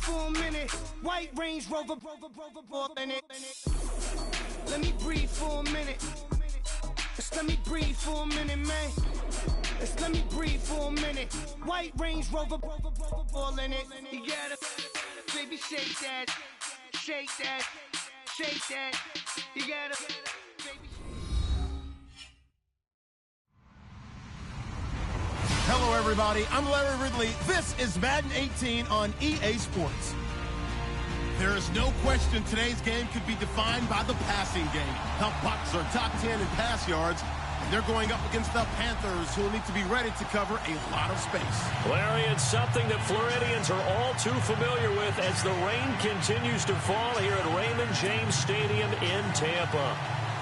for a minute. White Range Rover, in it. Let me breathe for a minute. Just let me breathe for a minute, man. Just let me breathe for a minute. White Range Rover, all in it. You gotta, baby, shake that, shake that, shake that. You gotta, baby. Hello, everybody. I'm Larry Ridley. This is Madden 18 on EA Sports. There is no question today's game could be defined by the passing game. The Bucs are top 10 in pass yards, and they're going up against the Panthers, who will need to be ready to cover a lot of space. Larry, it's something that Floridians are all too familiar with as the rain continues to fall here at Raymond James Stadium in Tampa.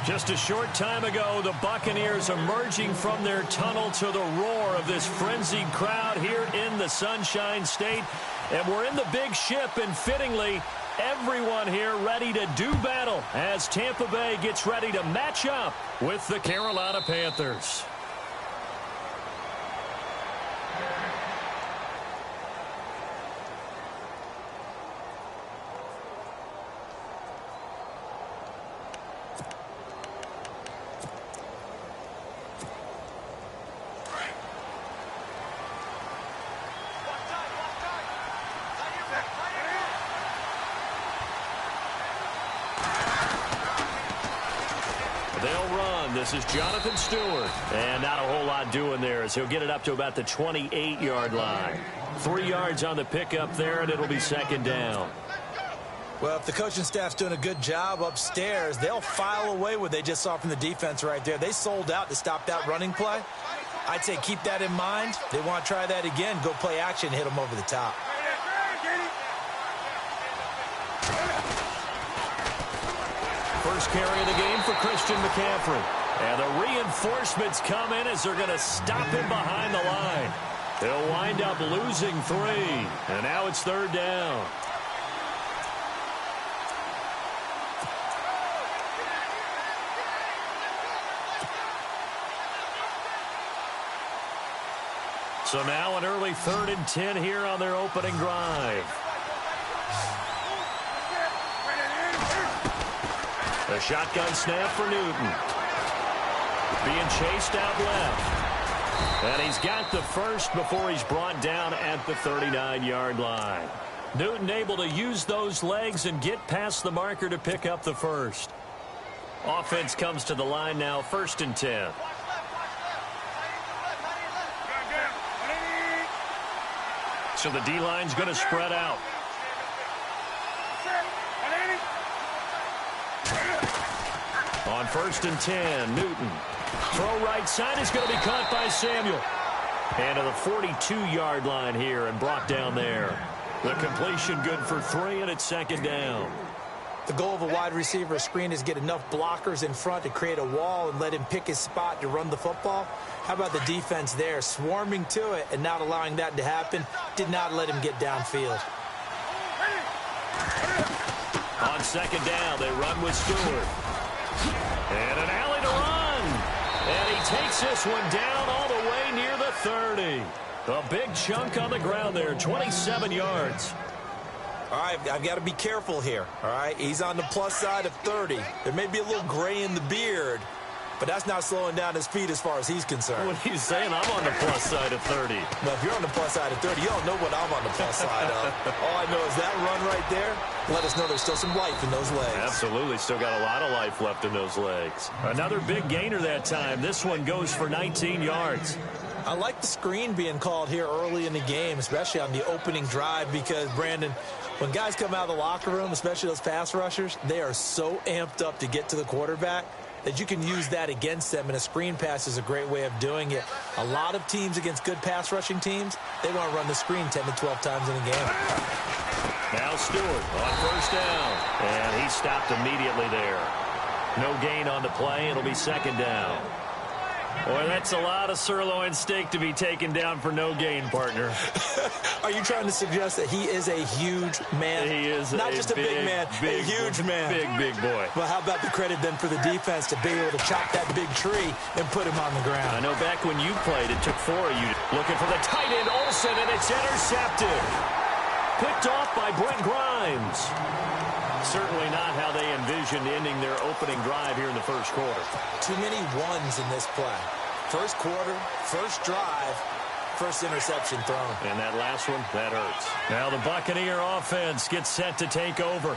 Just a short time ago, the Buccaneers emerging from their tunnel to the roar of this frenzied crowd here in the Sunshine State. And we're in the big ship, and fittingly, everyone here ready to do battle as Tampa Bay gets ready to match up with the Carolina Panthers. This is Jonathan Stewart, and not a whole lot doing there as he'll get it up to about the 28-yard line. 3 yards on the pickup there, and it'll be second down. Well, if the coaching staff's doing a good job upstairs, they'll file away what they just saw from the defense right there. They sold out to stop that running play. I'd say keep that in mind. They want to try that again, go play action, hit them over the top. First carry of the game for Christian McCaffrey. And the reinforcements come in as they're going to stop him behind the line. They'll wind up losing 3. And now it's third down. So now an early 3rd and 10 here on their opening drive. A shotgun snap for Newton. Being chased out left. And he's got the first before he's brought down at the 39-yard line. Newton able to use those legs and get past the marker to pick up the first. Offense comes to the line now, 1st and 10. So the D-line's going to spread out. On 1st and 10, Newton. Throw right side is going to be caught by Samuel. And to the 42-yard line here and brought down there. The completion good for 3, and it's second down. The goal of a wide receiver screen is get enough blockers in front to create a wall and let him pick his spot to run the football. How about the defense there, swarming to it and not allowing that to happen? Did not let him get downfield. On second down, they run with Stewart. And an alley to run. And he takes this one down all the way near the 30. A big chunk on the ground there, 27 yards. All right, I've got to be careful here, all right? He's on the plus side of 30. There may be a little gray in the beard, but that's not slowing down his feet as far as he's concerned. What he's saying, I'm on the plus side of 30. Well, if you're on the plus side of 30, you don't know what I'm on the plus side of. All I know is that run right there let us know there's still some life in those legs. Absolutely, still got a lot of life left in those legs. Another big gainer that time. This one goes for 19 yards. I like the screen being called here early in the game, especially on the opening drive, because, Brandon, when guys come out of the locker room, especially those pass rushers, they are so amped up to get to the quarterback that you can use that against them, and a screen pass is a great way of doing it. A lot of teams against good pass rushing teams, they want to run the screen 10 to 12 times in a game. Now Stewart on 1st down, and he stopped immediately there. No gain on the play. It'll be second down. Boy, that's a lot of sirloin steak to be taken down for no gain, partner. Are you trying to suggest that he is a huge man? He is not just a big man, a huge man. Big boy. Well, how about the credit then for the defense to be able to chop that big tree and put him on the ground? I know back when you played, it took 4 of you. Looking for the tight end, Olsen, and it's intercepted. Picked off by Brent Grimes. Certainly not how they envisioned ending their opening drive here in the first quarter. Too many ones in this play. First quarter, first drive, first interception thrown. And that last one, that hurts. Now the Buccaneer offense gets set to take over.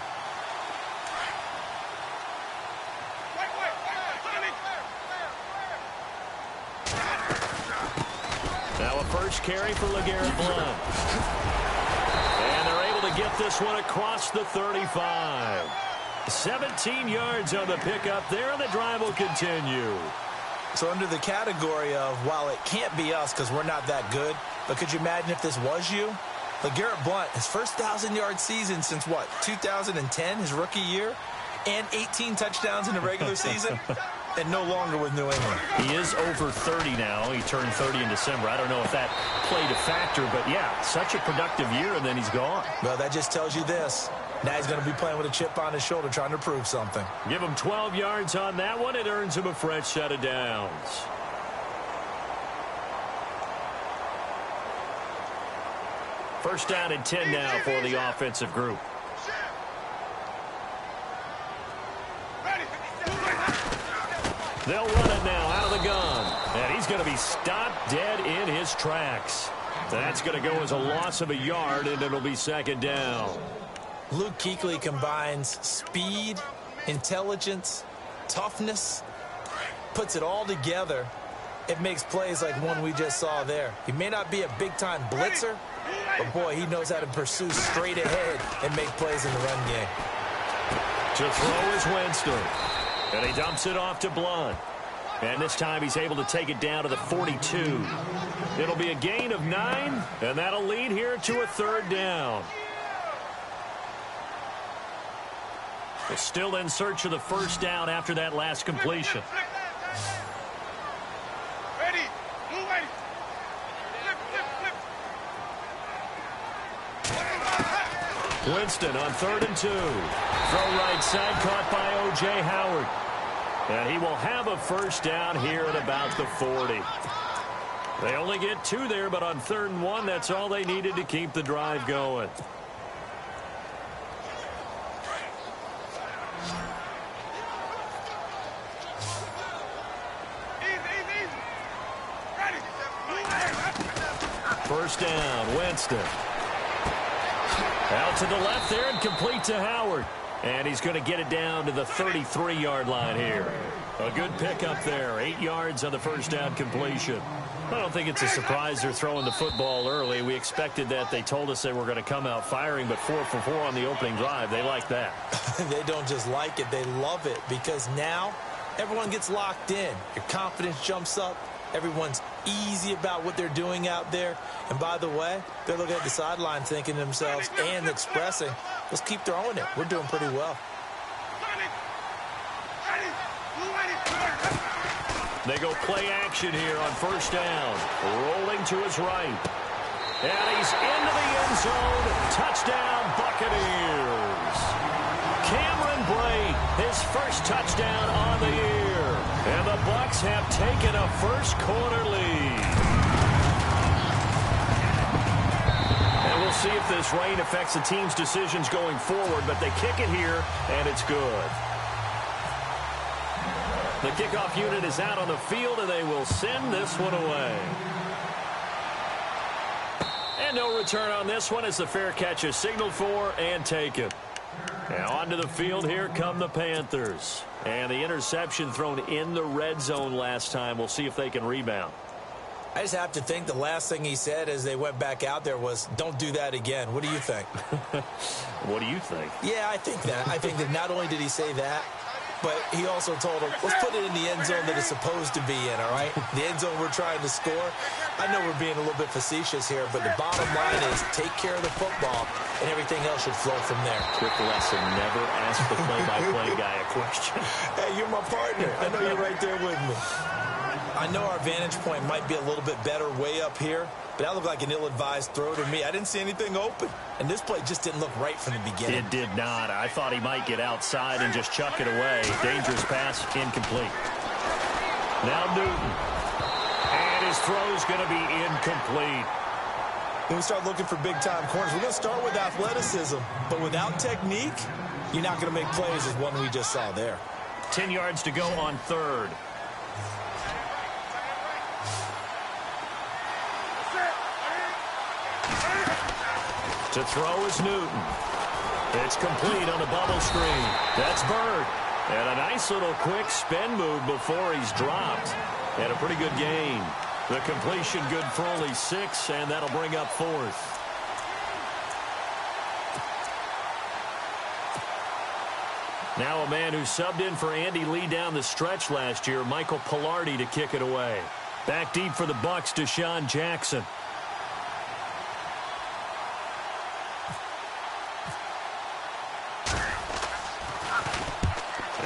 Now a first carry for LeGarrette Blount. And they're able to get this one across the 35. 17 yards on the pickup there, and the drive will continue. So under the category of, while it can't be us because we're not that good, but could you imagine if this was you? LeGarrette Blount, his first 1,000-yard season since, what, 2010, his rookie year? And 18 touchdowns in the regular season? And no longer with New England. He is over 30 now. He turned 30 in December. I don't know if that played a factor, but yeah, such a productive year, and then he's gone. Well, that just tells you this. Now he's going to be playing with a chip on his shoulder trying to prove something. Give him 12 yards on that one. It earns him a fresh set of downs. First down and 10 now for the offensive group. They'll run it now out of the gun. And he's going to be stopped dead in his tracks. That's going to go as a loss of a yard, and it'll be second down. Luke Kuechly combines speed, intelligence, toughness, puts it all together. It makes plays like one we just saw there. He may not be a big-time blitzer, but, boy, he knows how to pursue straight ahead and make plays in the run game. To throw is Winston. And he dumps it off to Blount. And this time he's able to take it down to the 42. It'll be a gain of 9, and that'll lead here to a third down. We're still in search of the first down after that last completion. Winston on 3rd and 2. Throw right side caught by O.J. Howard. And he will have a first down here at about the 40. They only get 2 there, but on 3rd and 1, that's all they needed to keep the drive going. First down, Winston. Out to the left there and complete to Howard. And he's going to get it down to the 33-yard line here. A good pickup there. 8 yards on the first down completion. I don't think it's a surprise they're throwing the football early. We expected that. They told us they were going to come out firing, but 4 for 4 on the opening drive. They like that. They don't just like it. They love it because now everyone gets locked in. Your confidence jumps up. Everyone's easy about what they're doing out there. And by the way, they're looking at the sideline thinking to themselves and expressing, let's keep throwing it. We're doing pretty well. They go play action here on first down. Rolling to his right. And he's into the end zone. Touchdown, Buccaneers. Cameron Bray, his first touchdown on the year. And the Bucs have taken a first quarter lead. And we'll see if this rain affects the team's decisions going forward, but they kick it here, and it's good. The kickoff unit is out on the field, and they will send this one away. And no return on this one as the fair catch is signaled for and taken. Now onto the field, here come the Panthers. And the interception thrown in the red zone last time. We'll see if they can rebound. I just have to think the last thing he said as they went back out there was, don't do that again. What do you think? What do you think? Yeah, I think that. I think that not only did he say that, but he also told him, let's put it in the end zone that it's supposed to be in, all right? The end zone we're trying to score. I know we're being a little bit facetious here, but the bottom line is take care of the football, and everything else should flow from there. Quick lesson, never ask the play-by-play guy a question. Hey, you're my partner. I know you're right there with me. I know our vantage point might be a little bit better way up here, but that looked like an ill-advised throw to me. I didn't see anything open, and this play just didn't look right from the beginning. It did not. I thought he might get outside and just chuck it away. Dangerous pass, incomplete. Now Newton. And his throw's going to be incomplete. When we start looking for big-time corners, we're going to start with athleticism, but without technique, you're not going to make plays as one we just saw there. 10 yards to go on third. To throw is Newton. It's complete on the bubble screen. That's Bird. And a nice little quick spin move before he's dropped. And a pretty good gain. The completion good for only 6, and that'll bring up fourth. Now a man who subbed in for Andy Lee down the stretch last year, Michael Pilardi, to kick it away. Back deep for the Bucs, Deshaun Jackson.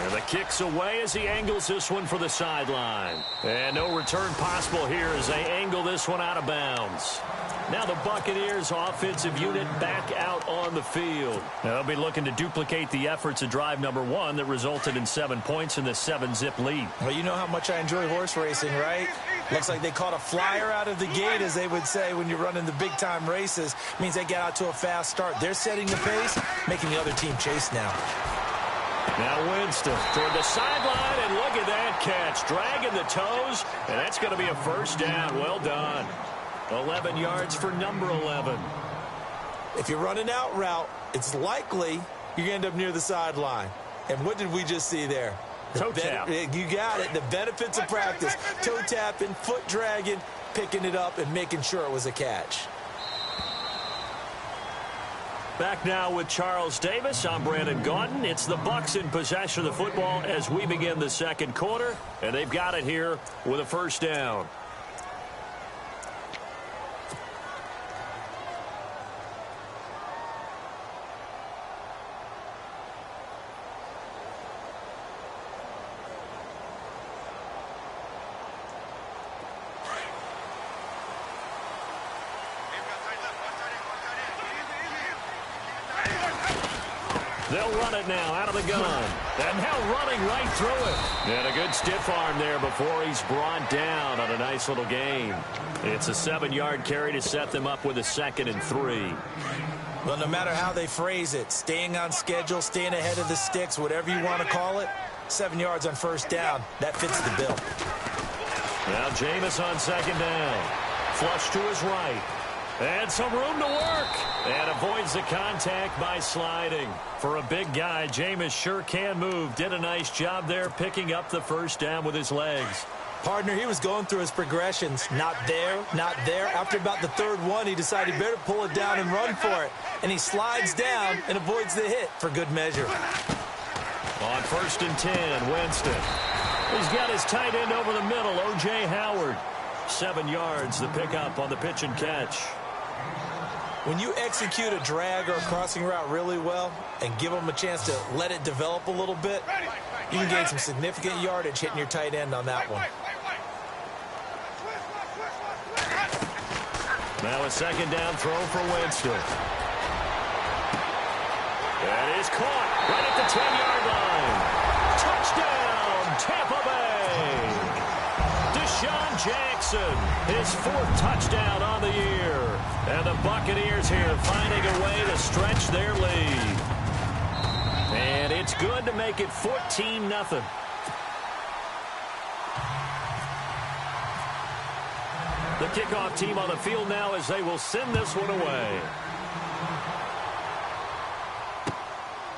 The kick's away as he angles this one for the sideline. And no return possible here as they angle this one out of bounds. Now the Buccaneers offensive unit back out on the field. Now they'll be looking to duplicate the efforts of drive number 1 that resulted in 7 points in the 7-zip lead. Well, you know how much I enjoy horse racing, right? Looks like they caught a flyer out of the gate, as they would say when you're running the big-time races. It means they get out to a fast start. They're setting the pace, making the other team chase now. Now Winston toward the sideline, and look at that catch. Dragging the toes, and that's going to be a first down. Well done. 11 yards for number 11. If you're running out route, it's likely you're going to end up near the sideline. And what did we just see there? Toe tap. You got it. The benefits of practice. Toe tapping, foot dragging, picking it up, and making sure it was a catch. Back now with Charles Davis. I'm Brandon Gaudin. It's the Bucs in possession of the football as we begin the second quarter, and they've got it here with a first down. They'll run it now out of the gun. And now running right through it. And a good stiff arm there before he's brought down on a nice little gain. It's a 7-yard carry to set them up with a 2nd and 3. Well, no matter how they phrase it, staying on schedule, staying ahead of the sticks, whatever you want to call it, 7 yards on first down, that fits the bill. Now Jameis on 2nd down. Flush to his right. And some room to work. And avoids the contact by sliding. For a big guy, Jameis sure can move. Did a nice job there picking up the first down with his legs. Partner, he was going through his progressions. Not there, not there. After about the 3rd one, he decided better pull it down and run for it. And he slides down and avoids the hit for good measure. On 1st and 10, Winston. He's got his tight end over the middle, O.J. Howard. 7 yards, the pickup on the pitch and catch. When you execute a drag or a crossing route really well and give them a chance to let it develop a little bit, you can gain some significant yardage hitting your tight end on that one. Now a 2nd down throw for Winston. That is caught right at the 10-yard line. Touchdown, Tampa Bay. Deshaun Jackson, his 4th touchdown on the year. And the Buccaneers here finding a way to stretch their lead. And it's good to make it 14-0. The kickoff team on the field now as they will send this one away.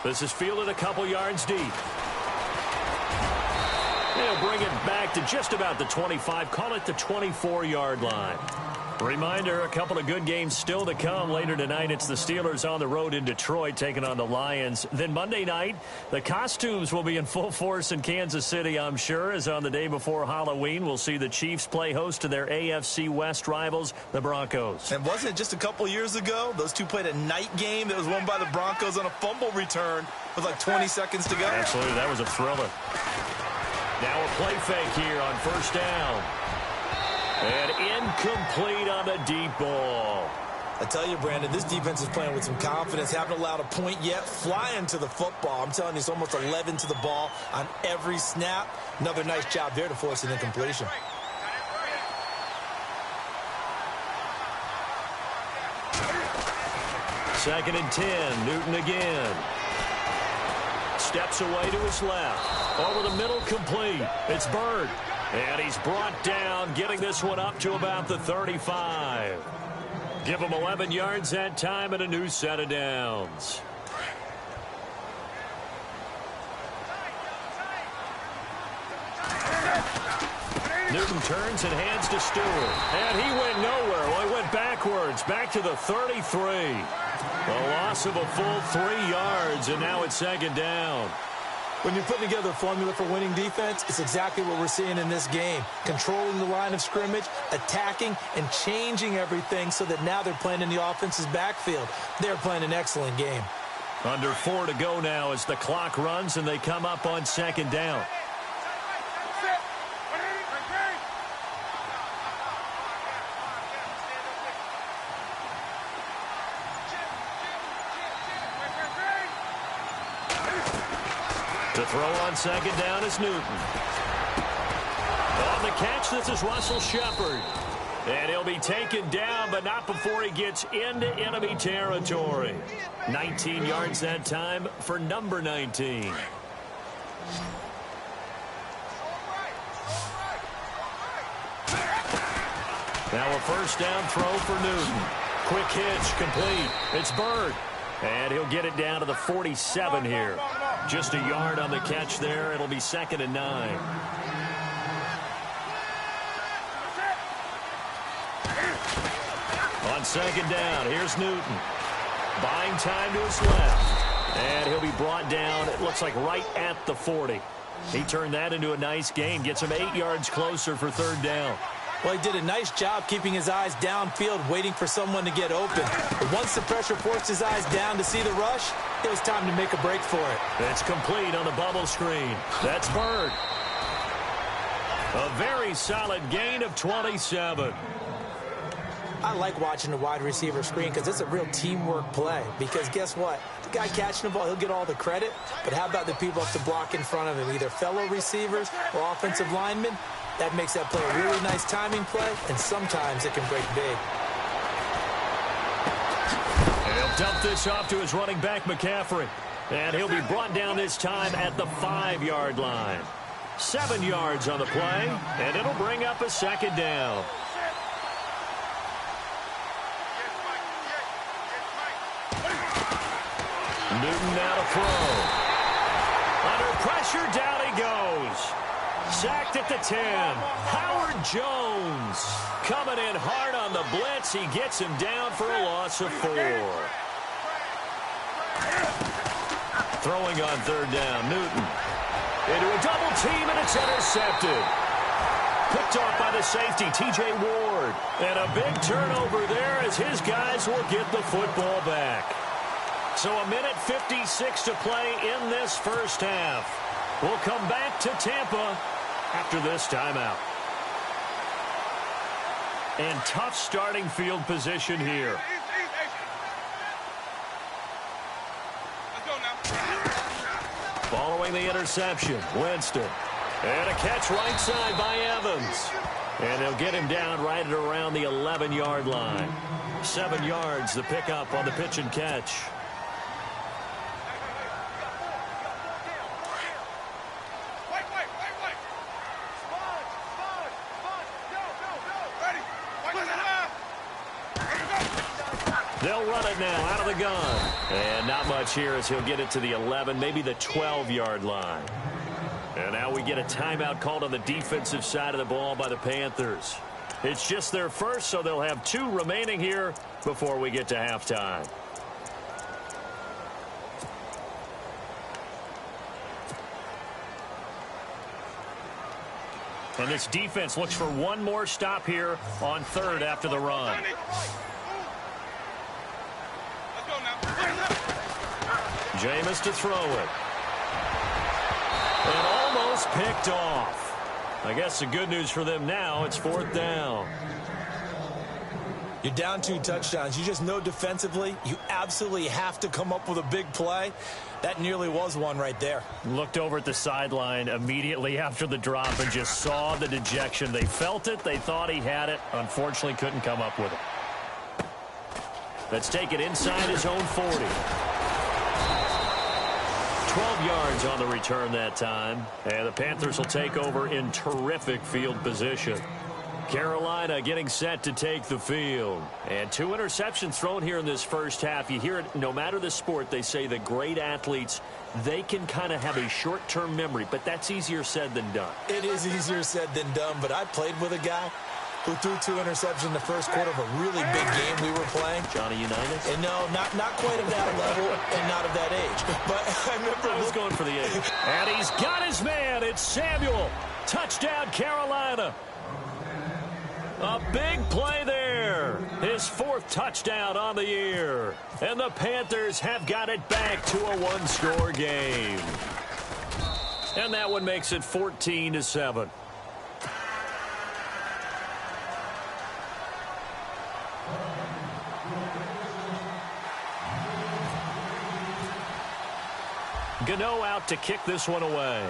This is fielded a couple yards deep. They'll bring it back to just about the 25, call it the 24-yard line. Reminder, a couple of good games still to come. Later tonight, it's the Steelers on the road in Detroit taking on the Lions. Then Monday night, the costumes will be in full force in Kansas City, I'm sure, as on the day before Halloween, we'll see the Chiefs play host to their AFC West rivals, the Broncos. And wasn't it just a couple years ago, those two played a night game that was won by the Broncos on a fumble return with like 20 seconds to go? Absolutely, that was a thriller. Now a play fake here on 1st down. And incomplete on the deep ball. I tell you, Brandon, this defense is playing with some confidence. Haven't allowed a point yet. Flying to the football. I'm telling you, it's almost 11 to the ball on every snap. Another nice job there to force an incompletion. 2nd and 10. Newton again. Steps away to his left. Over the middle, complete. It's Bird. And he's brought down, getting this one up to about the 35. Give him 11 yards that time and a new set of downs. Newton turns and hands to Stewart. And he went nowhere. Well, he went backwards, back to the 33. A loss of a full 3 yards, and now it's 2nd down. When you're putting together a formula for winning defense, it's exactly what we're seeing in this game. Controlling the line of scrimmage, attacking, and changing everything so that now they're playing in the offense's backfield. They're playing an excellent game. Under 4 to go now as the clock runs and they come up on 2nd down. To throw on 2nd down is Newton. On the catch, this is Russell Shepard. And he'll be taken down, but not before he gets into enemy territory. 19 yards that time for number 19. Now a 1st down throw for Newton. Quick hitch, complete. It's Bird. And he'll get it down to the 47 here. Just a yard on the catch there. It'll be 2nd and 9. On 2nd down, here's Newton. Buying time to his left. And he'll be brought down, it looks like right at the 40. He turned that into a nice gain. Gets him 8 yards closer for 3rd down. Well, he did a nice job keeping his eyes downfield, waiting for someone to get open. But once the pressure forced his eyes down to see the rush, it was time to make a break for it. It's complete on the bubble screen. That's Bird. A very solid gain of 27. I like watching the wide receiver screen because it's a real teamwork play. Because guess what? The guy catching the ball, he'll get all the credit. But how about the people up to block in front of him, either fellow receivers or offensive linemen? That makes that play a really nice timing play, and sometimes it can break big. And he'll dump this off to his running back, McCaffrey. And he'll be brought down this time at the 5-yard line. 7 yards on the play, and it'll bring up a 2nd down. Newton now to throw. Under pressure, down he goes. Sacked at the 10. Howard Jones coming in hard on the blitz. He gets him down for a loss of 4. Throwing on 3rd down, Newton. Into a double team, and it's intercepted. Picked off by the safety, T.J. Ward. And a big turnover there as his guys will get the football back. So a minute 56 to play in this 1st half. We'll come back to Tampa after this timeout. And tough starting field position here. Following the interception, Winston. And a catch right side by Evans. And they'll get him down right at around the 11-yard line. 7 yards, the pickup on the pitch and catch. They'll run it now out of the gun. And not much here as he'll get it to the 11, maybe the 12-yard line. And now we get a timeout called on the defensive side of the ball by the Panthers. It's just their first, so they'll have 2 remaining here before we get to halftime. And this defense looks for one more stop here on 3rd after the run. Jameis to throw it. And almost picked off. I guess the good news for them now, it's 4th down. You're down 2 touchdowns. You just know defensively you absolutely have to come up with a big play. That nearly was one right there. Looked over at the sideline immediately after the drop and just saw the dejection. They felt it. They thought he had it. Unfortunately, couldn't come up with it. Let's take it inside his own 40. 12 yards on the return that time. And the Panthers will take over in terrific field position. Carolina getting set to take the field. And 2 interceptions thrown here in this first half. You hear it, no matter the sport, they say the great athletes, they can kind of have a short-term memory, but that's easier said than done. It is easier said than done, but I played with a guy who threw 2 interceptions in the first quarter of a really big game we were playing. Johnny Unitas? And no, not quite of that level and not of that age. But I remember I was going for the age. And he's got his man. It's Samuel. Touchdown, Carolina. A big play there. His 4th touchdown on the year. And the Panthers have got it back to a 1-score game. And that one makes it 14-7. Gano out to kick this one away.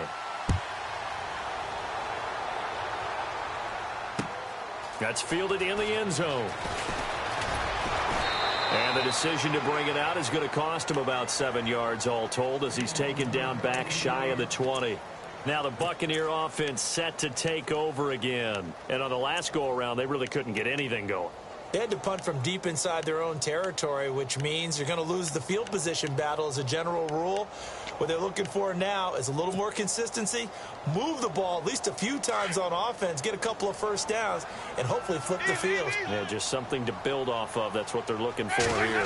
That's fielded in the end zone. And the decision to bring it out is going to cost him about 7 yards all told as he's taken down back shy of the 20. Now the Buccaneer offense set to take over again. And on the last go-around, they really couldn't get anything going. They had to punt from deep inside their own territory, which means you're going to lose the field position battle as a general rule. What they're looking for now is a little more consistency, move the ball at least a few times on offense, get a couple of first downs, and hopefully flip the field. Yeah, just something to build off of. That's what they're looking for here.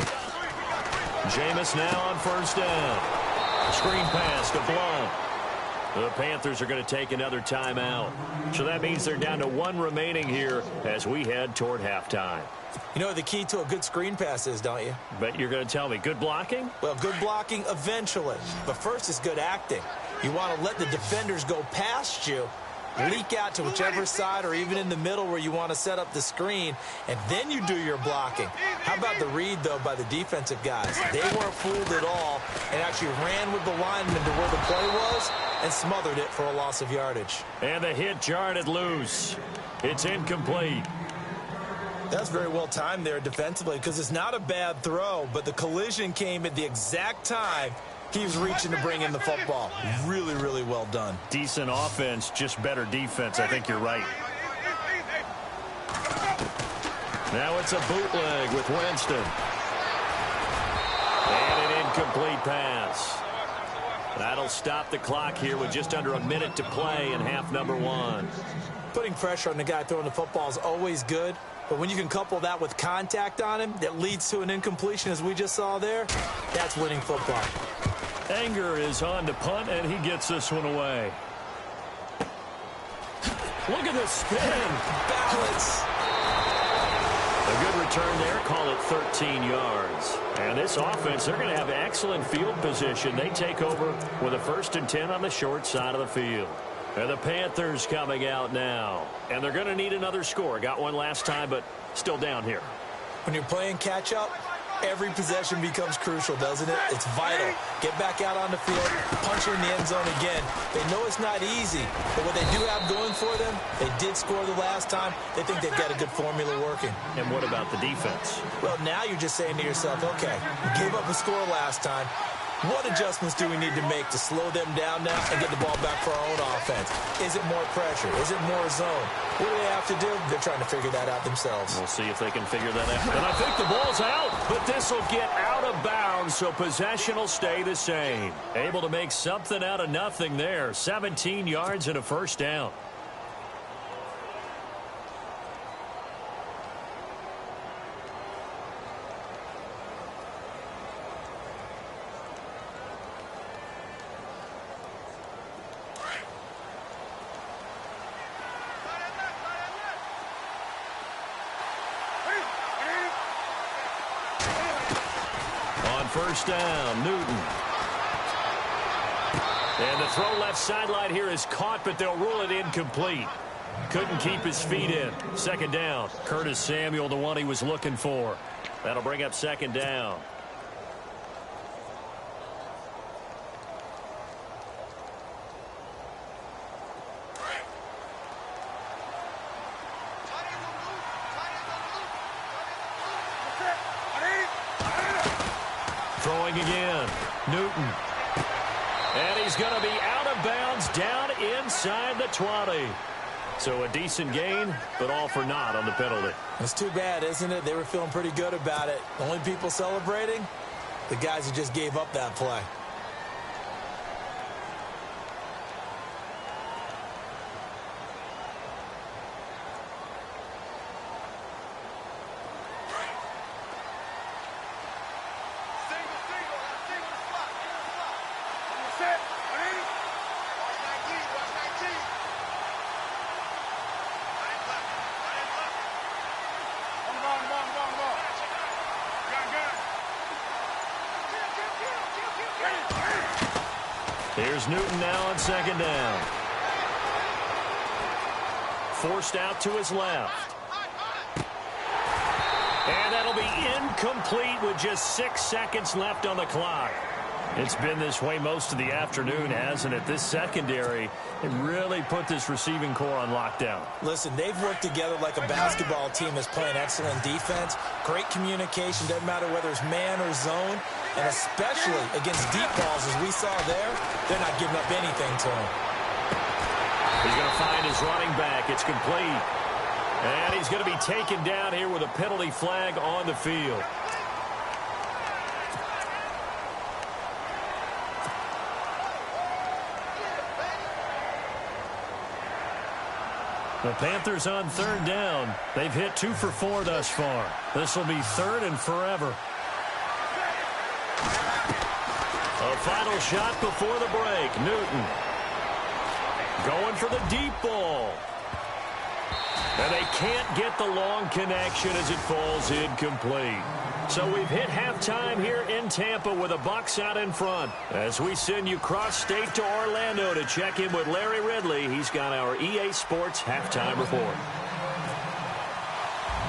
Jameis now on first down. Screen pass to Blount. The Panthers are going to take another timeout. So that means they're down to 1 remaining here as we head toward halftime. You know what the key to a good screen pass is, don't you? Bet you're going to tell me. Good blocking? Well, good blocking eventually. But first is good acting. You want to let the defenders go past you, leak out to whichever side or even in the middle where you want to set up the screen, and then you do your blocking. How about the read, though, by the defensive guys? They weren't fooled at all and actually ran with the lineman to where the play was and smothered it for a loss of yardage. And the hit jarred it loose. It's incomplete. That's very well timed there defensively because it's not a bad throw, but the collision came at the exact time he was reaching to bring in the football. Really, really well done. Decent offense, just better defense. I think you're right. Now it's a bootleg with Winston. And an incomplete pass. That'll stop the clock here with just under a minute to play in half number 1. Putting pressure on the guy throwing the football is always good, but when you can couple that with contact on him that leads to an incompletion as we just saw there, that's winning football. Anger is on to punt, and he gets this one away. Look at the spin. Balance. A good return there. Call it 13 yards. And this offense, they're going to have excellent field position. They take over with a 1st and 10 on the short side of the field. And the Panthers coming out now. And they're going to need another score. Got one last time, but still down here. When you're playing catch-up, every possession becomes crucial, doesn't it? It's vital. Get back out on the field, punch her in the end zone again. They know it's not easy, but what they do have going for them, they did score the last time. They think they've got a good formula working. And what about the defense? Well, now you're just saying to yourself, okay, we gave up a score last time. What adjustments do we need to make to slow them down now and get the ball back for our own offense? Is it more pressure? Is it more zone? What do they have to do? They're trying to figure that out themselves. We'll see if they can figure that out. And I think the ball's out, but this will get out of bounds, so possession will stay the same. Able to make something out of nothing there. 17 yards and a 1st down. First down, Newton. And the throw left sideline here is caught, but they'll rule it incomplete. Couldn't keep his feet in. 2nd down. Curtis Samuel, the one he was looking for. That'll bring up 2nd down. Throwing again. Newton. And he's going to be out of bounds down inside the 20. So a decent gain, but all for naught on the penalty. It's too bad, isn't it? They were feeling pretty good about it. The only people celebrating, the guys who just gave up that play. Here's Newton now on second down. Forced out to his left. And that'll be incomplete with just 6 seconds left on the clock. It's been this way most of the afternoon, hasn't it? This secondary, it really put this receiving core on lockdown. Listen, they've worked together like a basketball team that's playing excellent defense. Great communication, doesn't matter whether it's man or zone. And especially against deep balls, as we saw there, they're not giving up anything to him. He's going to find his running back. It's complete. And he's going to be taken down here with a penalty flag on the field. The Panthers on third down. They've hit 2 for 4 thus far. This will be third and forever. A final shot before the break. Newton going for the deep ball. And they can't get the long connection as it falls incomplete. So we've hit halftime here in Tampa with the Bucs out in front. As we send you cross-state to Orlando to check in with Larry Ridley, he's got our EA Sports halftime report.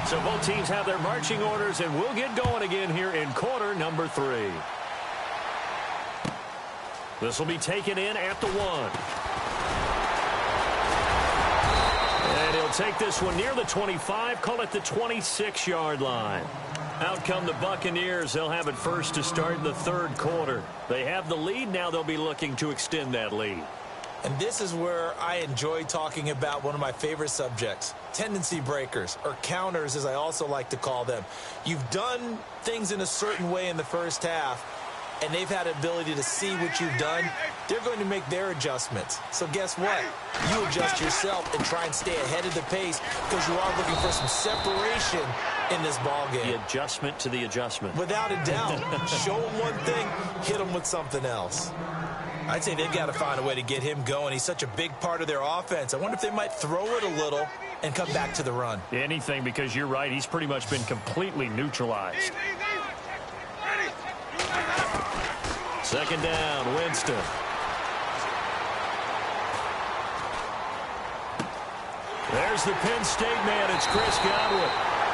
So both teams have their marching orders, and we'll get going again here in quarter number 3. This will be taken in at the 1. And he'll take this one near the 25, call it the 26-yard line. Out come the Buccaneers. They'll have it first to start the third quarter. They have the lead. Now they'll be looking to extend that lead. And this is where I enjoy talking about one of my favorite subjects, tendency breakers, or counters as I also like to call them. You've done things in a certain way in the first half, and they've had the ability to see what you've done. They're going to make their adjustments. So guess what? You adjust yourself and try and stay ahead of the pace because you are looking for some separation in this ball game. The adjustment to the adjustment. Without a doubt. Show them one thing, hit them with something else. I'd say they've got to find a way to get him going. He's such a big part of their offense. I wonder if they might throw it a little and come back to the run. Anything, because you're right. He's pretty much been completely neutralized. Second down, Winston. There's the Penn State man. It's Chris Godwin.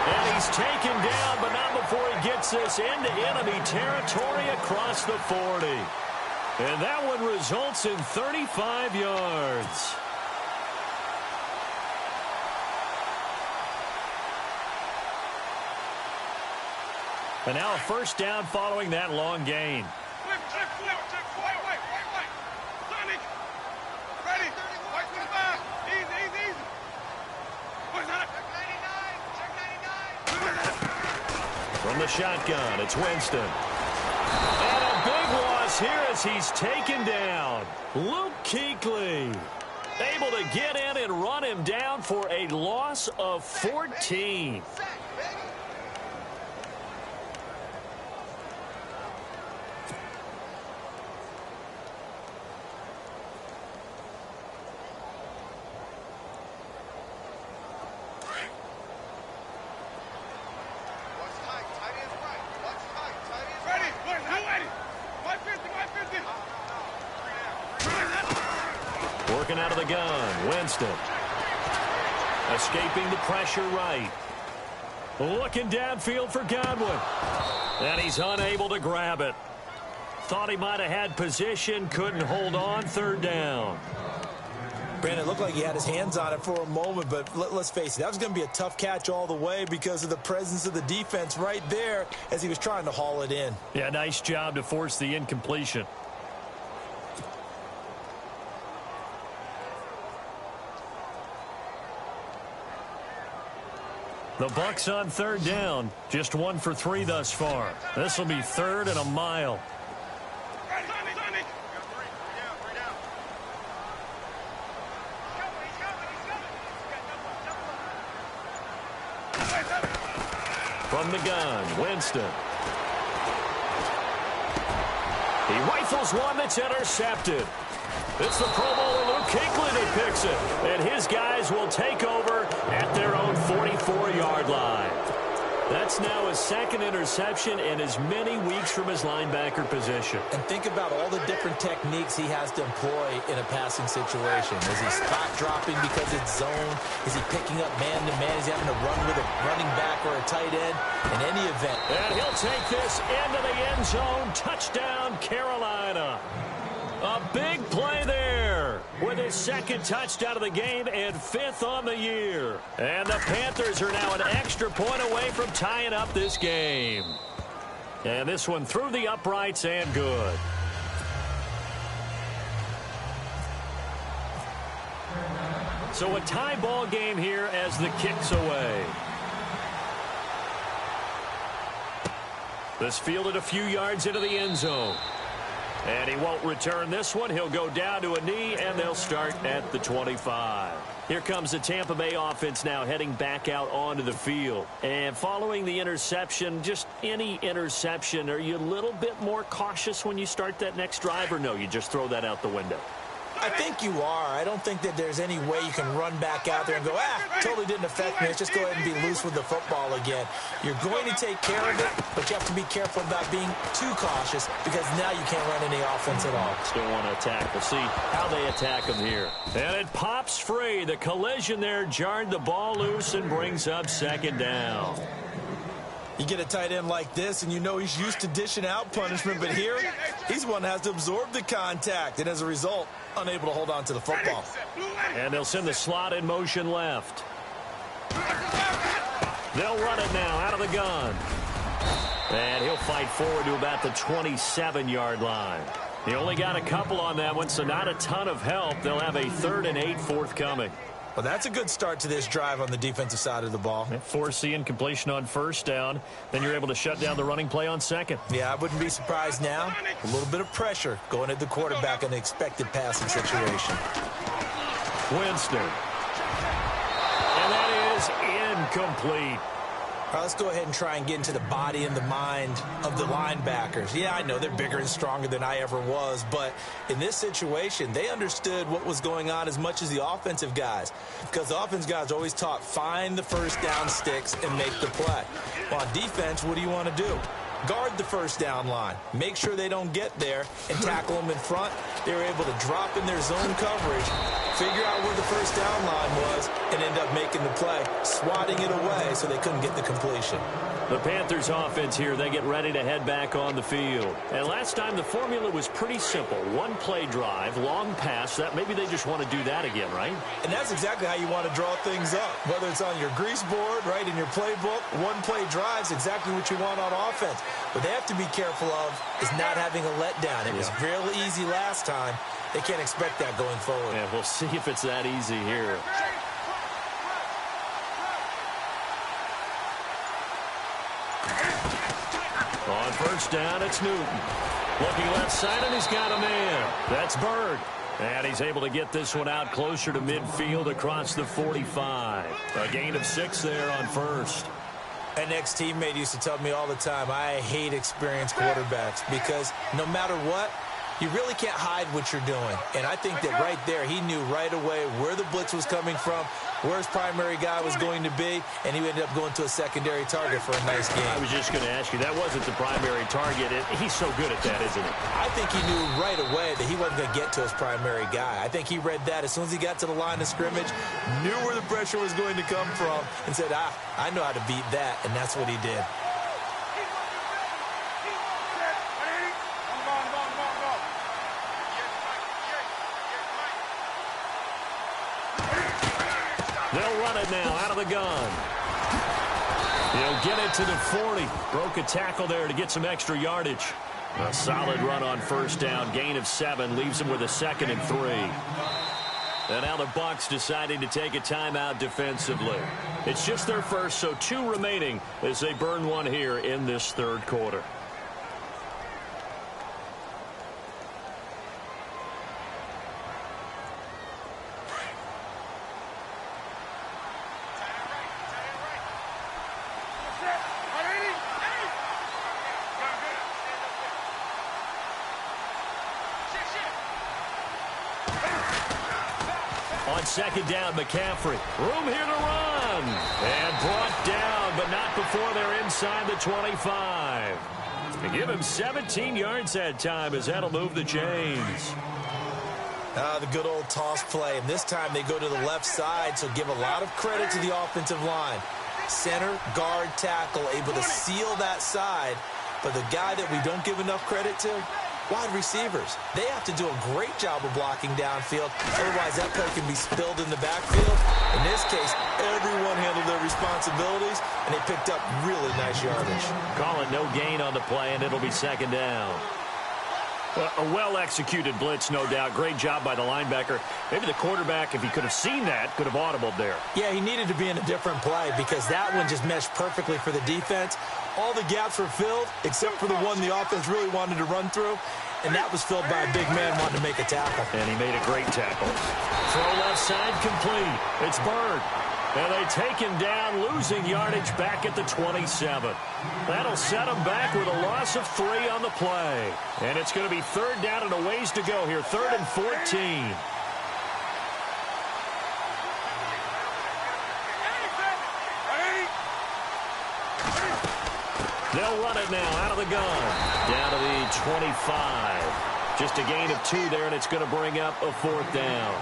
And he's taken down, but not before he gets this into enemy territory across the 40. And that one results in 35 yards. And now a first down following that long gain. From the shotgun, it's Winston. And a big loss here as he's taken down. Luke Kuechly able to get in and run him down for a loss of 14. Working out of the gun, Winston. Escaping the pressure right. Looking downfield for Godwin. And he's unable to grab it. Thought he might have had position, couldn't hold on, third down. Brandon, it looked like he had his hands on it for a moment, but let's face it, that was going to be a tough catch all the way because of the presence of the defense right there as he was trying to haul it in. Yeah, nice job to force the incompletion. The Bucs on third down. Just 1 for 3 thus far. This will be 3rd and a mile. From the gun, Winston. He rifles one that's intercepted. It's the Pro Bowler Luke Kuechly that picks it. And his guys will take over at their own 44-yard line. That's now his 2nd interception in as many weeks from his linebacker position. And think about all the different techniques he has to employ in a passing situation. Is he spot dropping because it's zone? Is he picking up man-to-man? Is he having to run with a running back or a tight end? In any event. And he'll take this into the end zone. Touchdown, Carolina. A big play there with his 2nd touchdown of the game and 5th on the year. And the Panthers are now an extra point away from tying up this game. And this one through the uprights and good. So a tie ball game here as the kick's away. This fielded a few yards into the end zone. And he won't return this one. He'll go down to a knee, and they'll start at the 25. Here comes the Tampa Bay offense now heading back out onto the field. And following the interception, just any interception, are you a little bit more cautious when you start that next drive, or no, you just throw that out the window? I think you are. I don't think that there's any way you can run back out there and go, totally didn't affect me. Let's just go ahead and be loose with the football again. You're going to take care of it, but you have to be careful about being too cautious because now you can't run any offense at all. Still want to attack. We'll see how they attack him here. And it pops free. The collision there jarred the ball loose and brings up 2nd down. You get a tight end like this, and you know he's used to dishing out punishment, but here, he's one that has to absorb the contact, and as a result, unable to hold on to the football. And they'll send the slot in motion left. They'll run it now out of the gun. And he'll fight forward to about the 27-yard line. He only got a couple on that one, so not a ton of help. They'll have a 3rd and 8 forthcoming. Well, that's a good start to this drive on the defensive side of the ball. Force the incompletion on 1st down. Then you're able to shut down the running play on 2nd. Yeah, I wouldn't be surprised now. A little bit of pressure going at the quarterback in the expected passing situation. Winston. And that is incomplete. All right, let's go ahead and try and get into the body and the mind of the linebackers. Yeah, I know they're bigger and stronger than I ever was, but in this situation, they understood what was going on as much as the offensive guys, because the offensive guys are always taught, find the 1st down sticks and make the play. Well, on defense, what do you want to do? Guard the 1st down line. Make sure they don't get there and tackle them in front. They were able to drop in their zone coverage, figure out where the 1st down line was, and end up making the play, swatting it away so they couldn't get the completion. The Panthers offense here, they get ready to head back on the field. And last time the formula was pretty simple. 1-play drive, long pass. That maybe they just want to do that again, right? And that's exactly how you want to draw things up. Whether it's on your grease board, right, in your playbook, 1-play drive is exactly what you want on offense. What they have to be careful of is not having a letdown. It was real easy last time. They can't expect that going forward. Yeah, we'll see if it's that easy here. On 1st down, it's Newton. Looking left side, and he's got a man. That's Bird. And he's able to get this one out closer to midfield across the 45. A gain of 6 there on 1st. An ex-teammate used to tell me all the time, I hate experienced quarterbacks because no matter what, you really can't hide what you're doing. And I think that right there, he knew right away where the blitz was coming from, where his primary guy was going to be, and he ended up going to a secondary target for a nice game. I was just going to ask you, that wasn't the primary target. He's so good at that, isn't he? I think he knew right away that he wasn't going to get to his primary guy. I think he read that as soon as he got to the line of scrimmage, knew where the pressure was going to come from, and said, I know how to beat that, and that's what he did. They'll run it now out of the gun. He'll get it to the 40. Broke a tackle there to get some extra yardage. A solid run on first down. Gain of 7 leaves him with a 2nd and 3. And now the Bucs deciding to take a timeout defensively. It's just their first, so 2 remaining as they burn one here in this third quarter. On second down, McCaffrey. Room here to run. And brought down, but not before they're inside the 25. They give him 17 yards that time as that'll move the chains. The good old toss play. And this time they go to the left side, so give a lot of credit to the offensive line. Center, guard, tackle, able to seal that side. But the guy that we don't give enough credit to, wide receivers. They have to do a great job of blocking downfield. Otherwise, that play can be spilled in the backfield. In this case, everyone handled their responsibilities, and they picked up really nice yardage. Call it no gain on the play, and it'll be second down. A well-executed blitz, no doubt. Great job by the linebacker. Maybe the quarterback, if he could have seen that, could have audibled there. Yeah, he needed to be in a different play because that one just meshed perfectly for the defense. All the gaps were filled except for the one the offense really wanted to run through, and that was filled by a big man wanting to make a tackle. And he made a great tackle. Throw left side complete. It's Bird. And they take him down, losing yardage back at the 27. That'll set him back with a loss of 3 on the play. And it's going to be third down and a ways to go here, 3rd and 14. They'll run it now out of the gun. Down to the 25. Just a gain of 2 there, and it's going to bring up a 4th down.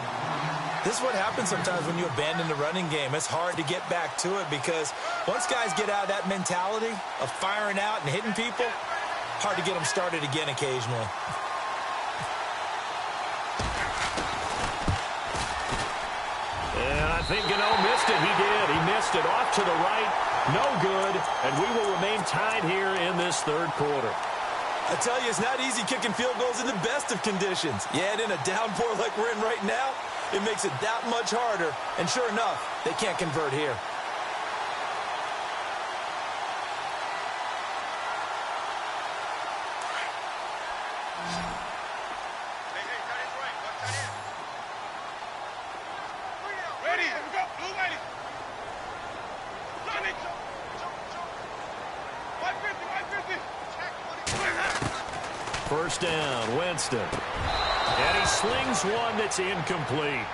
This is what happens sometimes when you abandon the running game. It's hard to get back to it because once guys get out of that mentality of firing out and hitting people, hard to get them started again occasionally. And I think Gano missed it. He did. He missed it off to the right. No good. And we will remain tied here in this third quarter. I tell you, it's not easy kicking field goals in the best of conditions. Yet in a downpour like we're in right now, it makes it that much harder. And sure enough, they can't convert here. First down, Winston. And he slings one that's incomplete.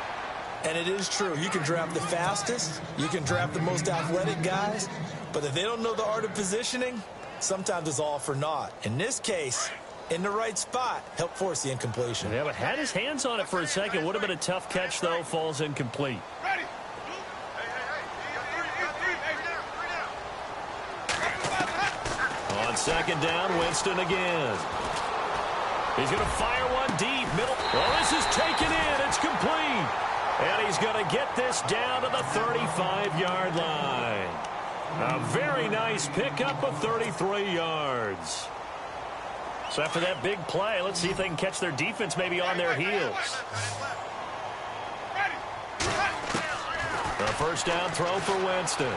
And it is true. You can draft the fastest. You can draft the most athletic guys. But if they don't know the art of positioning, sometimes it's all for naught. In this case, in the right spot, help force the incompletion. Yeah, but had his hands on it for a second. Would have been a tough catch, though. Falls incomplete. On second down, Winston again. He's going to fire one deep. Middle. Well, this is taken in. It's complete. And he's going to get this down to the 35-yard line. A very nice pickup of 33 yards. So after that big play, let's see if they can catch their defense maybe on their heels. A first down throw for Winston.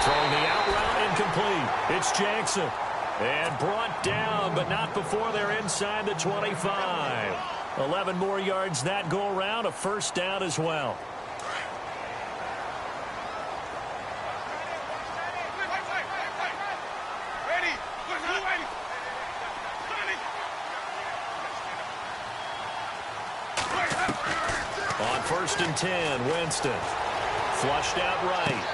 Throwing the out route incomplete. It's Jackson. And brought down, but not before they're inside the 25. 11 more yards that go around. A first down as well. On 1st and 10, Winston. Flushed out right.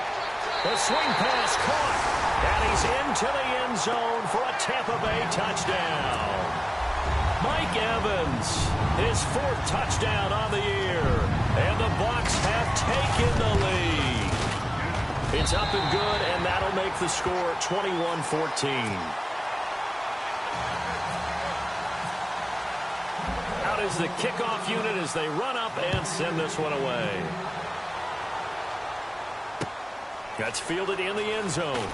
The swing pass caught. And he's into the end zone for a Tampa Bay touchdown. Mike Evans, his 4th touchdown on the year. And the Bucs have taken the lead. It's up and good, and that'll make the score 21-14. Out is the kickoff unit as they run up and send this one away. That's fielded in the end zone.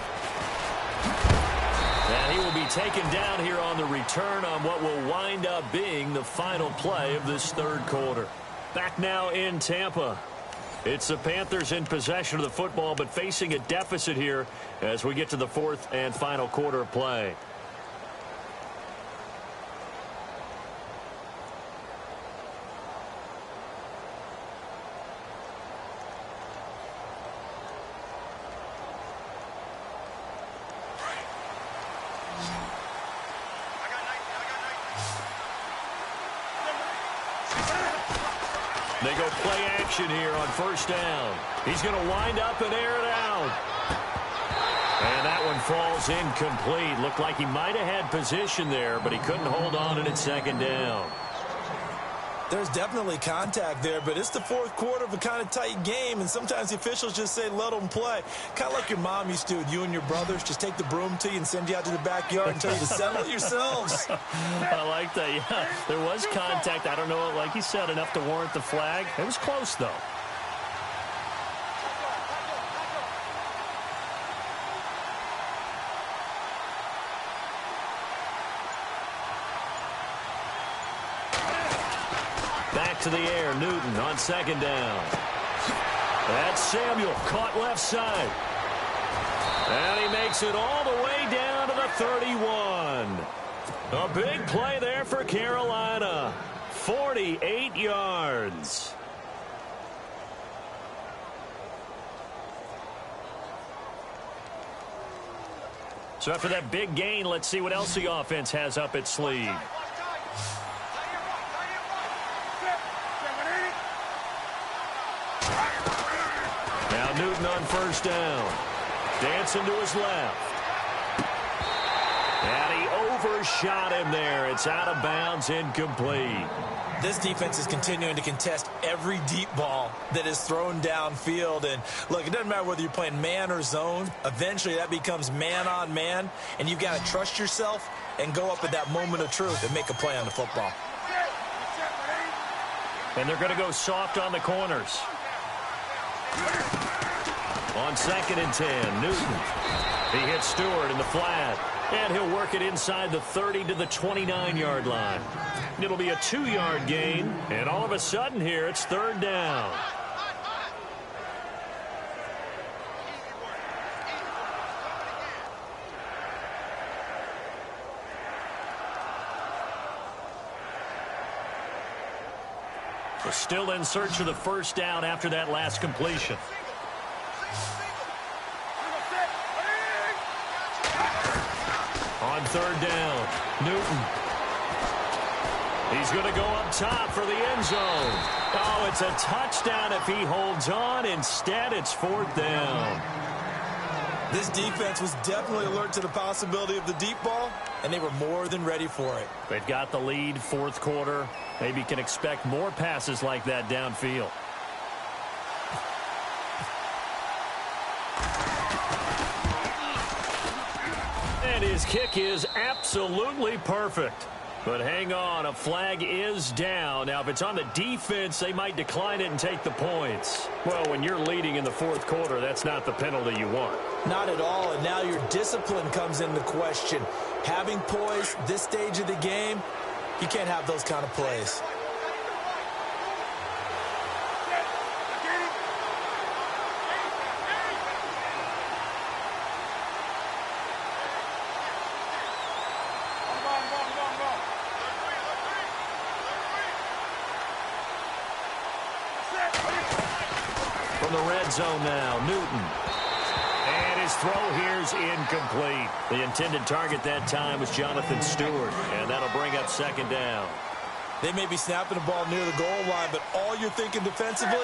And he will be taken down here on the return on what will wind up being the final play of this third quarter. Back now in Tampa. It's the Panthers in possession of the football, but facing a deficit here as we get to the fourth and final quarter of play. They go play action here on first down. He's going to wind up and air it out. And that one falls incomplete. Looked like he might have had position there, but he couldn't hold on in its second down. There's definitely contact there, but it's the fourth quarter of a kind of tight game, and sometimes the officials just say, let them play. Kind of like your mom used to with you and your brothers. Just take the broom to you and send you out to the backyard and tell you to settle it yourselves. I like that, yeah. There was contact. I don't know, like you said, enough to warrant the flag. It was close, though. To the air, Newton on second down. That's Samuel, caught left side. And he makes it all the way down to the 31. A big play there for Carolina. 48 yards. So after that big gain, let's see what else the offense has up its sleeve. Newton on first down. Dancing to his left. And he overshot him there. It's out of bounds, incomplete. This defense is continuing to contest every deep ball that is thrown downfield. And, look, it doesn't matter whether you're playing man or zone. Eventually, that becomes man on man. And you've got to trust yourself and go up at that moment of truth and make a play on the football. And they're going to go soft on the corners. On second and 10, Newton. He hits Stewart in the flat. And he'll work it inside the 30 to the 29-yard line. It'll be a 2-yard gain. And all of a sudden here, it's third down. We're still in search of the first down after that last completion. On third down, Newton. He's going to go up top for the end zone. Oh, it's a touchdown if he holds on. Instead, it's fourth down. This defense was definitely alert to the possibility of the deep ball, and they were more than ready for it. They've got the lead, fourth quarter. Maybe can expect more passes like that downfield. And his kick is absolutely perfect. But hang on, a flag is down. Now, if it's on the defense, they might decline it and take the points. Well, when you're leading in the fourth quarter, that's not the penalty you want. Not at all, and now your discipline comes into question. Having poise this stage of the game, you can't have those kind of plays. From the red zone now, Newton. And his throw here's incomplete. The intended target that time was Jonathan Stewart, and that'll bring up second down. They may be snapping the ball near the goal line, but all you're thinking defensively,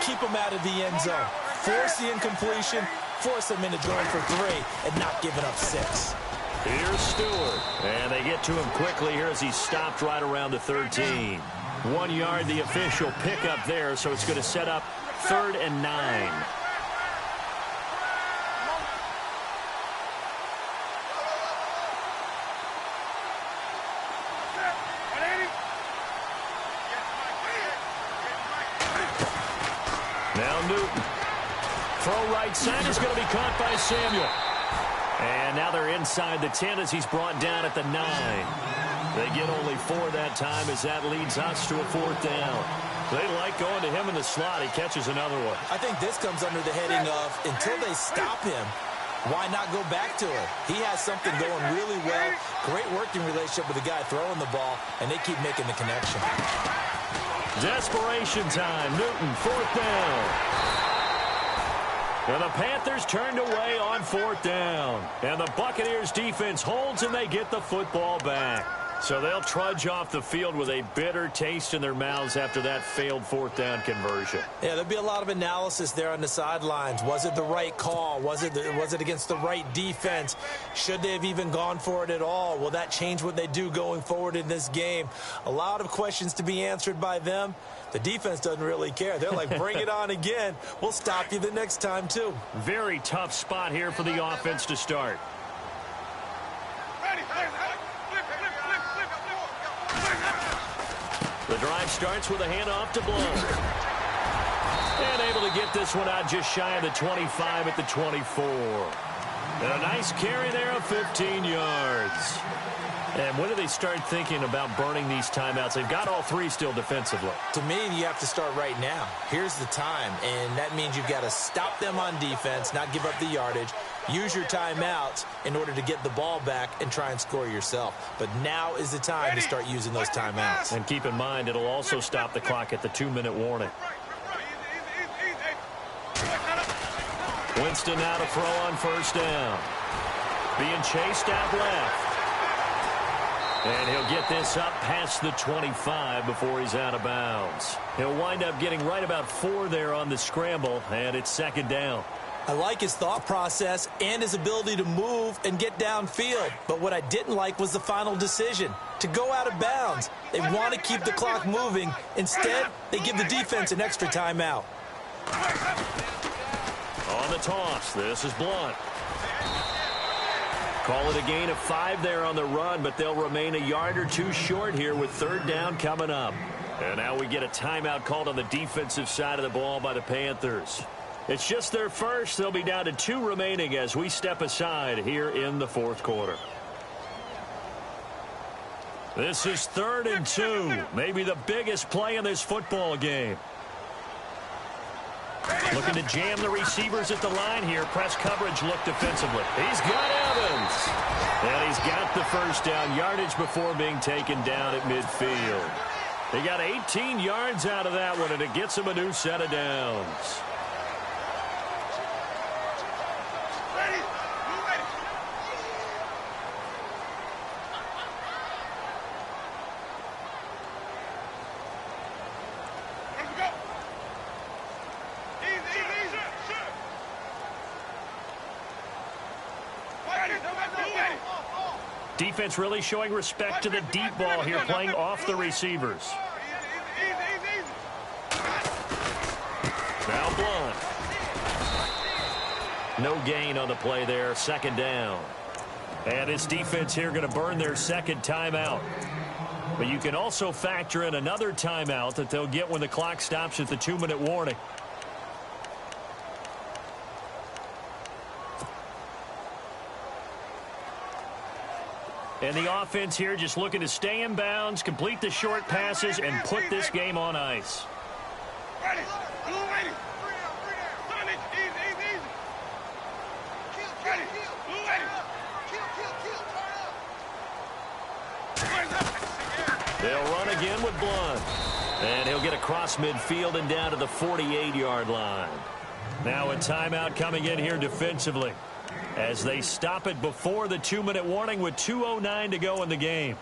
keep them out of the end zone. Force the incompletion, force them into going for 3, and not giving up 6. Here's Stewart, and they get to him quickly here as he stopped right around the 13. 1 yard, the official pickup there, so it's going to set up 3rd and 9. Now Newton throw right side is going to be caught by Samuel. And now they're inside the 10 as he's brought down at the 9. They get only 4 that time as that leads us to a 4th down. They like going to him in the slot. He catches another one. I think this comes under the heading of until they stop him, why not go back to it? He has something going really well. Great working relationship with the guy throwing the ball, and they keep making the connection. Desperation time. Newton, 4th down. And the Panthers turned away on 4th down. And the Buccaneers defense holds, and they get the football back. So they'll trudge off the field with a bitter taste in their mouths after that failed 4th down conversion. Yeah, there'll be a lot of analysis there on the sidelines. Was it the right call? Was it against the right defense? Should they have even gone for it at all? Will that change what they do going forward in this game? A lot of questions to be answered by them. The defense doesn't really care. They're like, bring it on again. We'll stop you the next time, too. Very tough spot here for the offense to start. The drive starts with a handoff to Blount. And able to get this one out just shy of the 25 at the 24. And a nice carry there of 15 yards. And when do they start thinking about burning these timeouts? They've got all 3 still defensively. To me, you have to start right now. Here's the time, and that means you've got to stop them on defense, not give up the yardage, use your timeouts in order to get the ball back and try and score yourself. But now is the time to start using those timeouts. And keep in mind, it'll also stop the clock at the 2-minute warning. Winston now to throw on 1st down. Being chased out left. And he'll get this up past the 25 before he's out of bounds. He'll wind up getting right about 4 there on the scramble, and it's 2nd down. I like his thought process and his ability to move and get downfield. But what I didn't like was the final decision, to go out of bounds. They want to keep the clock moving. Instead, they give the defense an extra timeout. On the toss, this is Blount. Call it a gain of 5 there on the run, but they'll remain a yard or 2 short here with 3rd down coming up. And now we get a timeout called on the defensive side of the ball by the Panthers. It's just their first. They'll be down to 2 remaining as we step aside here in the 4th quarter. This is 3rd and 2, maybe the biggest play in this football game. Looking to jam the receivers at the line here. Press coverage look defensively. He's got Evans. And he's got the 1st down yardage before being taken down at midfield. They got 18 yards out of that one, and it gets him a new set of downs. Defense really showing respect to the deep ball here, playing off the receivers. Now Blount. No gain on the play there, 2nd down. And this defense here going to burn their 2nd timeout. But you can also factor in another timeout that they'll get when the clock stops at the 2-minute warning. And the offense here just looking to stay in bounds, complete the short passes, and put this game on ice. They'll run again with Blount. And he'll get across midfield and down to the 48-yard line. Now a timeout coming in here defensively, as they stop it before the 2-minute warning with 2:09 to go in the game.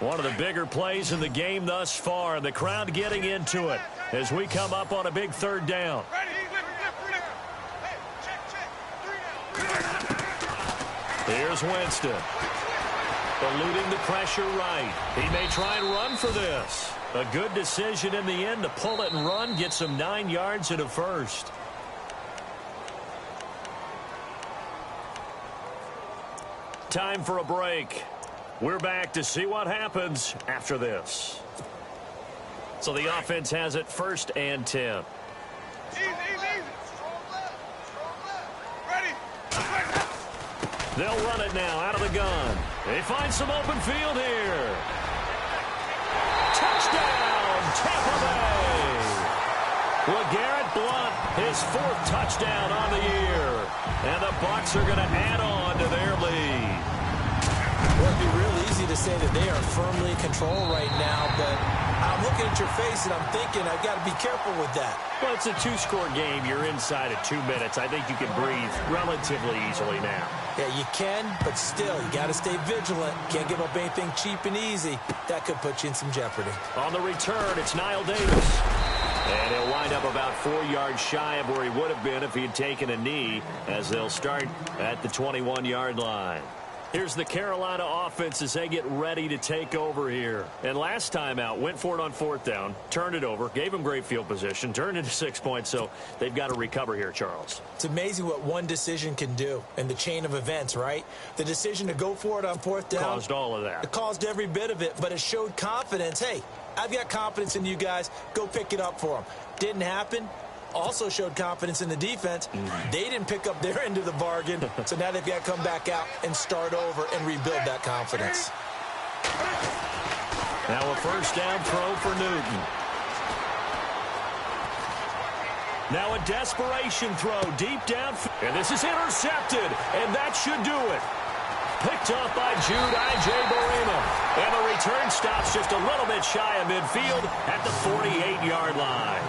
One of the bigger plays in the game thus far. The crowd getting into it as we come up on a big 3rd down. Here's Winston. Eluding the pressure right. He may try and run for this. A good decision in the end to pull it and run. Get some 9 yards and a 1st. Time for a break. We're back to see what happens after this. So the offense has it 1st and 10. Easy. Strong left. Ready. They'll run it now out of the gun. They find some open field here. Touchdown, Tampa Bay. LeGarrette Blount, his 4th touchdown on the year. And the Bucs are going to add on to their lead. Well, it'd be real easy to say that they are firmly in control right now, but I'm looking at your face and I'm thinking I've got to be careful with that. Well, it's a 2-score game. You're inside at 2 minutes. I think you can breathe relatively easily now. Yeah, you can, but still, you got to stay vigilant. Can't give up anything cheap and easy. That could put you in some jeopardy. On the return, it's Niall Davis. And he'll wind up about 4 yards shy of where he would have been if he had taken a knee, as they'll start at the 21-yard line. Here's the Carolina offense as they get ready to take over here. And last time out, went for it on 4th down, turned it over, gave them great field position, turned into 6 points, so they've got to recover here, Charles. It's amazing what one decision can do in the chain of events, right? The decision to go for it on 4th down. Caused all of that. It caused every bit of it, but it showed confidence. Hey, I've got confidence in you guys. Go pick it up for them. Didn't happen. Also showed confidence in the defense. They didn't pick up their end of the bargain, so now they've got to come back out and start over and rebuild that confidence. Now a 1st down throw for Newton. Now a desperation throw deep down. And this is intercepted, and that should do it. Picked up by Jude Ijebarima. And the return stops just a little bit shy of midfield at the 48-yard line.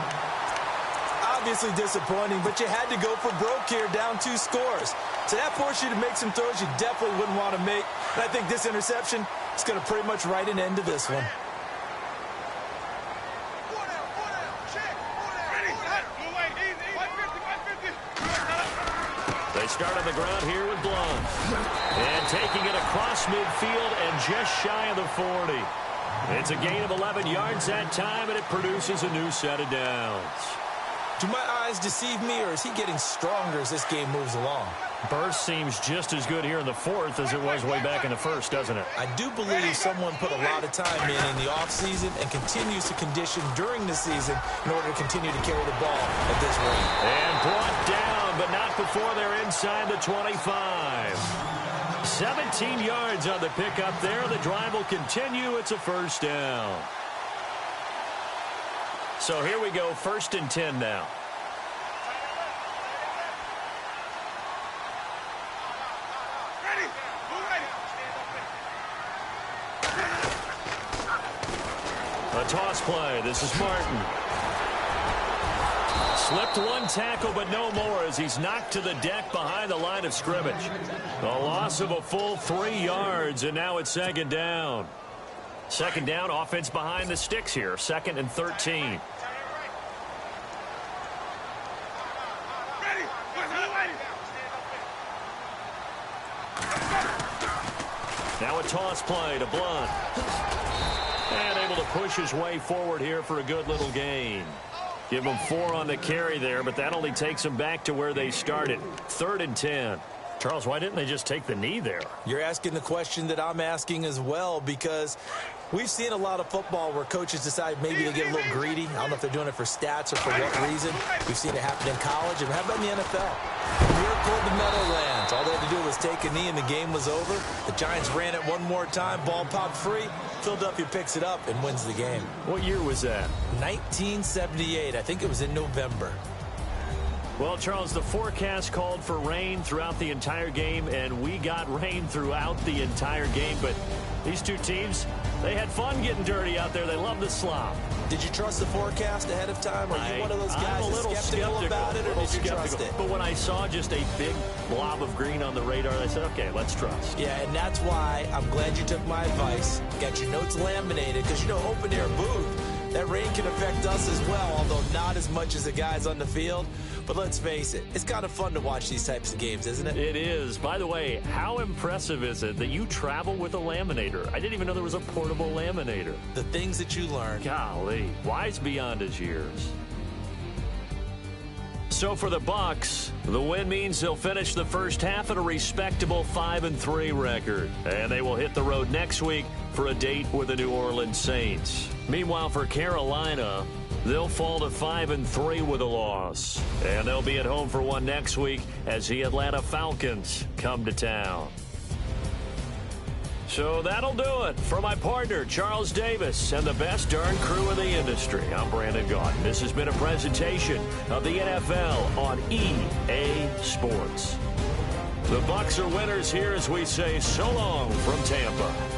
Obviously disappointing, but you had to go for broke here, down 2 scores. So that forced you to make some throws you definitely wouldn't want to make. And I think this interception is going to pretty much write an end to this one. They start on the ground here with Blount. And taking it across midfield and just shy of the 40. It's a gain of 11 yards that time, and it produces a new set of downs. Do my eyes deceive me, or is he getting stronger as this game moves along? Burst seems just as good here in the 4th as it was way back in the 1st, doesn't it? I do believe someone put a lot of time in the offseason and continues to condition during the season in order to continue to carry the ball at this rate. And brought down, but not before they're inside the 25. 17 yards on the pickup there. The drive will continue. It's a 1st down. So here we go, 1st and 10 now. A toss play. This is Martin. Slipped 1 tackle, but no more as he's knocked to the deck behind the line of scrimmage. A loss of a full 3 yards, and now it's 2nd down. 2nd down, offense behind the sticks here. 2nd and 13. Now a toss play to Blount. And able to push his way forward here for a good little gain. Give him 4 on the carry there, but that only takes him back to where they started. 3rd and 10. Charles, why didn't they just take the knee there? You're asking the question that I'm asking as well, because we've seen a lot of football where coaches decide maybe to get a little greedy. I don't know if they're doing it for stats or for what reason. We've seen it happen in college, and how about in the NFL? Here toward the Meadowlands, all they had to do was take a knee and the game was over. The Giants ran it one more time, ball popped free. Philadelphia picks it up and wins the game. What year was that? 1978. I think it was in November. Well, Charles, the forecast called for rain throughout the entire game, and we got rain throughout the entire game. But these two teams, they had fun getting dirty out there. They love the slop. Did you trust the forecast ahead of time? Or are you one of those guys I'm a little skeptical about it, or did you trust it? But when I saw just a big blob of green on the radar, I said, okay, let's trust. Yeah, and that's why I'm glad you took my advice. Got your notes laminated, because, you know, open-air booth, that rain can affect us as well, although not as much as the guys on the field. But let's face it, it's kind of fun to watch these types of games, isn't it? It is. By the way, how impressive is it that you travel with a laminator? I didn't even know there was a portable laminator. The things that you learn. Golly, wise beyond his years. so for the Bucs, the win means they'll finish the first half at a respectable 5-3 record. And they will hit the road next week for a date with the New Orleans Saints. Meanwhile, for Carolina, they'll fall to 5-3 with a loss. And they'll be at home for one next week as the Atlanta Falcons come to town. So that'll do it. For my partner, Charles Davis, and the best darn crew in the industry, I'm Brandon Gaudin. This has been a presentation of the NFL on EA Sports. The Bucs are winners here as we say so long from Tampa.